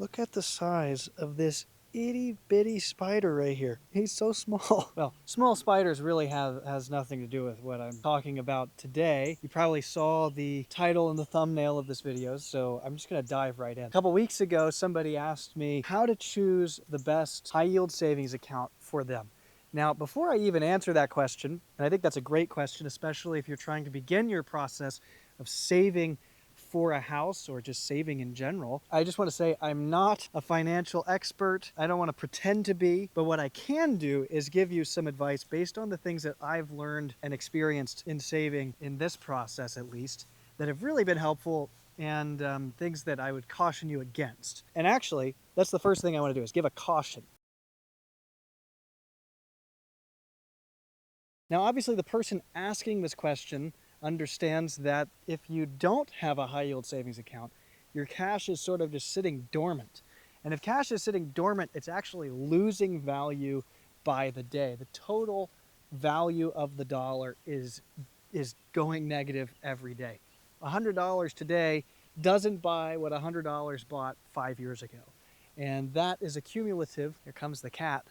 Look at the size of this itty bitty spider right here. He's so small. Well, small spiders really has nothing to do with what I'm talking about today. You probably saw the title and the thumbnail of this video, so I'm just gonna dive right in. A couple weeks ago, somebody asked me how to choose the best high yield savings account for them. Now, before I even answer that question, and I think that's a great question, especially if you're trying to begin your process of saving for a house or just saving in general, I just want to say I'm not a financial expert. I don't want to pretend to be, but what I can do is give you some advice based on the things that I've learned and experienced in saving in this process, at least, that have really been helpful, and things that I would caution you against. And actually, that's the first thing I want to do, is give a caution. Now, obviously, the person asking this question understands that if you don't have a high yield savings account, your cash is sort of just sitting dormant. And if cash is sitting dormant, it's actually losing value by the day. The total value of the dollar is going negative every day. $100 today doesn't buy what $100 bought 5 years ago. And that is accumulative. Here comes the cat.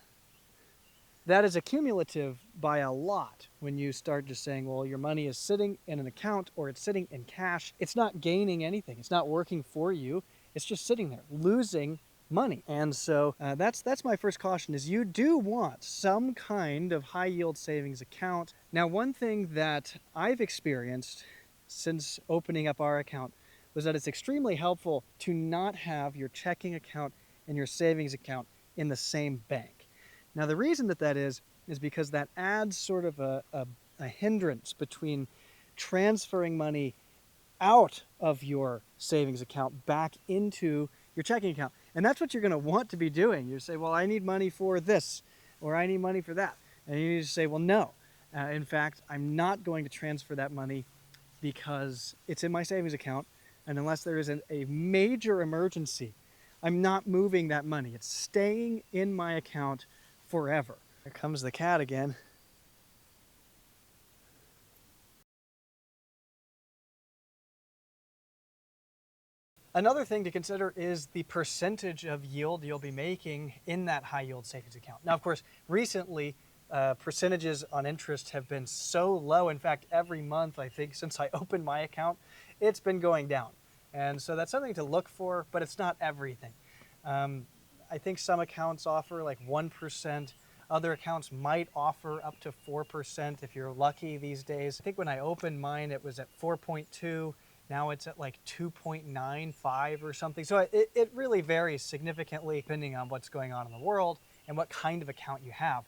That is accumulative by a lot when you start just saying, well, your money is sitting in an account or it's sitting in cash. It's not gaining anything. It's not working for you. It's just sitting there, losing money. And so that's my first caution, is you do want some kind of high yield savings account. Now, one thing that I've experienced since opening up our account was that it's extremely helpful to not have your checking account and your savings account in the same bank. Now, the reason that is because that adds sort of a hindrance between transferring money out of your savings account back into your checking account. And that's what you're going to want to be doing. You say, well, I need money for this, or I need money for that. And you need to say, well, no. In fact, I'm not going to transfer that money because it's in my savings account. And unless there is a major emergency, I'm not moving that money. It's staying in my account forever. Here comes the cat again. Another thing to consider is the percentage of yield you'll be making in that high yield savings account. Now, of course, recently, percentages on interest have been so low. In fact, every month, I think, since I opened my account, it's been going down. And so that's something to look for, but it's not everything. I think some accounts offer like 1%. Other accounts might offer up to 4% if you're lucky these days. I think when I opened mine, it was at 4.2. Now it's at like 2.95 or something. So it really varies significantly depending on what's going on in the world and what kind of account you have.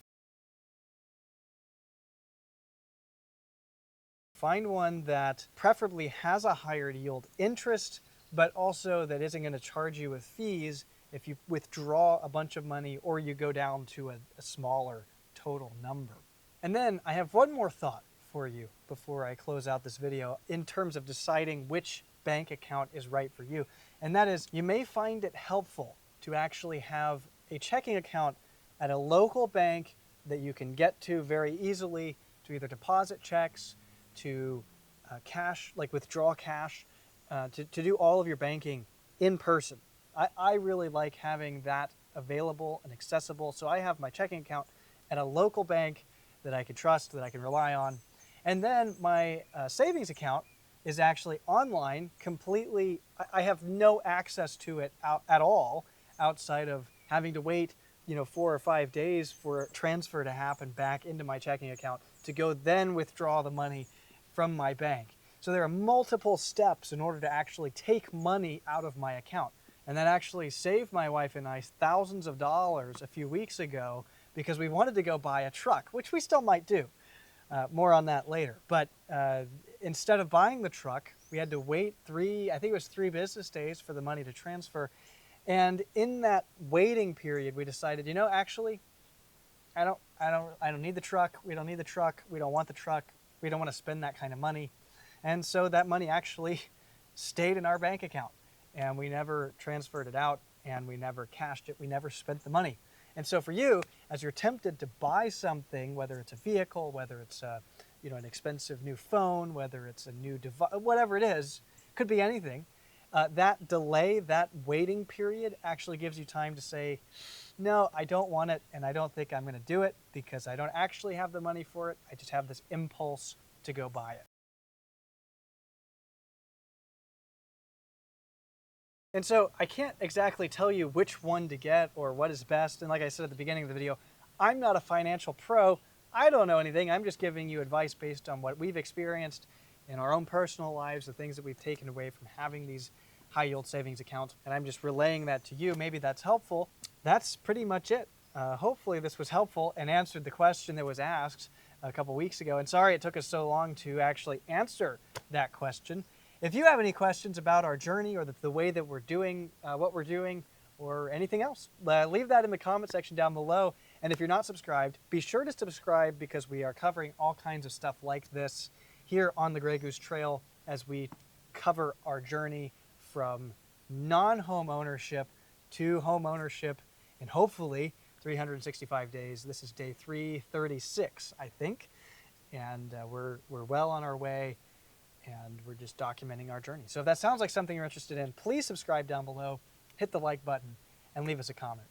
Find one that preferably has a higher yield interest, but also that isn't going to charge you with fees if you withdraw a bunch of money or you go down to a smaller total number. And then I have one more thought for you before I close out this video in terms of deciding which bank account is right for you. And that is, you may find it helpful to actually have a checking account at a local bank that you can get to very easily to either deposit checks, to cash, like withdraw cash, to do all of your banking in person. I really like having that available and accessible. So I have my checking account at a local bank that I can trust, that I can rely on. And then my savings account is actually online completely. I have no access to it at all outside of having to wait 4 or 5 days for a transfer to happen back into my checking account to go then withdraw the money from my bank. So there are multiple steps in order to actually take money out of my account. And that actually saved my wife and I thousands of dollars a few weeks ago because we wanted to go buy a truck, which we still might do. More on that later. But instead of buying the truck, we had to wait I think it was 3 business days for the money to transfer. And in that waiting period, we decided, actually, I don't need the truck. We don't need the truck. We don't want the truck. We don't want to spend that kind of money. And so that money actually stayed in our bank account. And we never transferred it out, and we never cashed it. We never spent the money. And so for you, as you're tempted to buy something, whether it's a vehicle, whether it's an expensive new phone, whether it's a new device, whatever it is, could be anything. That delay, that waiting period actually gives you time to say, no, I don't want it, and I don't think I'm going to do it because I don't actually have the money for it. I just have this impulse to go buy it. And so I can't exactly tell you which one to get or what is best. And like I said at the beginning of the video, I'm not a financial pro. I don't know anything. I'm just giving you advice based on what we've experienced in our own personal lives, the things that we've taken away from having these high yield savings accounts. And I'm just relaying that to you. Maybe that's helpful. That's pretty much it. Hopefully this was helpful and answered the question that was asked a couple weeks ago. And sorry it took us so long to actually answer that question. If you have any questions about our journey or the way that we're doing what we're doing or anything else, leave that in the comment section down below. And if you're not subscribed, be sure to subscribe because we are covering all kinds of stuff like this here on the Grey Goose Trail as we cover our journey from non-home ownership to home ownership in hopefully 365 days. This is day 336, I think. And we're well on our way. And we're just documenting our journey. So if that sounds like something you're interested in, please subscribe down below, hit the like button, and leave us a comment.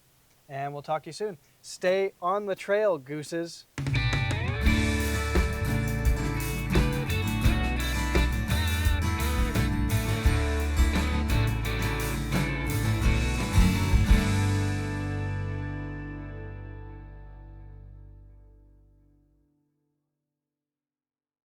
And we'll talk to you soon. Stay on the trail, gooses.